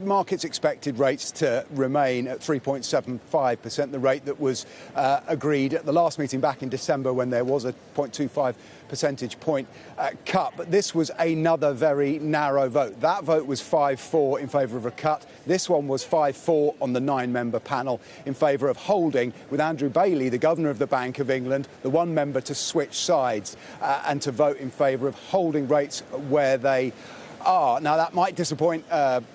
Markets expected rates to remain at 3.75%, the rate that was agreed at the last meeting back in December when there was a 0.25 percentage point cut. But this was another very narrow vote. That vote was 5-4 in favour of a cut. This one was 5-4 on the 9-member panel in favour of holding, with Andrew Bailey, the Governor of the Bank of England, the one member to switch sides and to vote in favour of holding rates where they are. Now, that might disappoint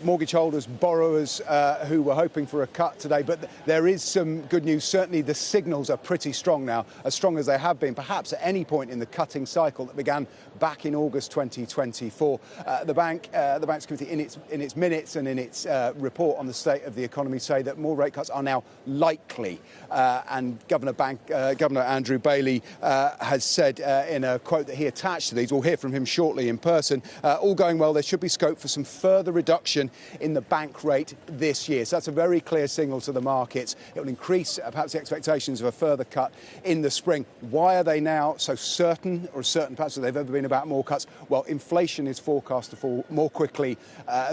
mortgage holders, borrowers who were hoping for a cut today, but there is some good news. Certainly the signals are pretty strong now, as strong as they have been perhaps at any point in the cutting cycle that began back in August 2024. The Bank's committee in its minutes and in its report on the state of the economy say that more rate cuts are now likely, and Governor Andrew Bailey has said in a quote that he attached to these, we'll hear from him shortly in person, all going well, there should be scope for some further reduction in the bank rate this year. So that's a very clear signal to the markets. It will increase perhaps the expectations of a further cut in the spring. Why are they now so certain, or certain perhaps that they've ever been about more cuts? Well, inflation is forecast to fall more quickly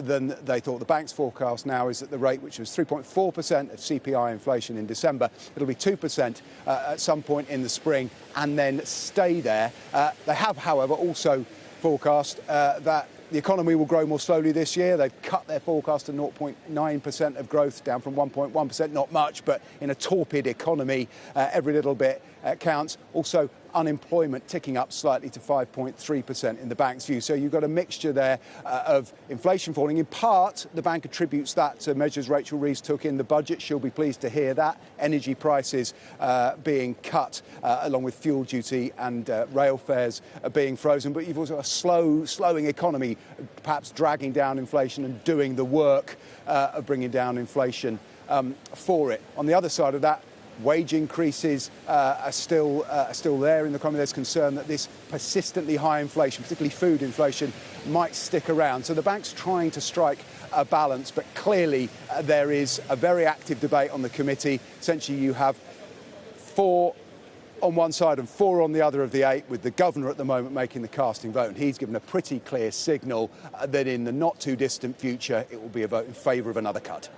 than they thought. The bank's forecast now is that the rate, which was 3.4% of CPI inflation in December, it'll be 2% at some point in the spring and then stay there. They have, however, also forecast that the economy will grow more slowly this year. They've cut their forecast to 0.9% of growth, down from 1.1%, not much, but in a torpid economy, every little bit counts. Also, unemployment ticking up slightly to 5.3% in the bank's view. So you've got a mixture there of inflation falling. In part, the bank attributes that to measures Rachel Reeves took in the budget. She'll be pleased to hear that. Energy prices being cut, along with fuel duty and rail fares being frozen. But you've also a slowing economy, perhaps dragging down inflation and doing the work of bringing down inflation for it. On the other side of that, wage increases are still there in the economy. There's concern that this persistently high inflation, particularly food inflation, might stick around. So the bank's trying to strike a balance, but clearly there is a very active debate on the committee. Essentially, you have 4 on one side and 4 on the other of the 8, with the Governor at the moment making the casting vote. And he's given a pretty clear signal that in the not too distant future, it will be a vote in favour of another cut.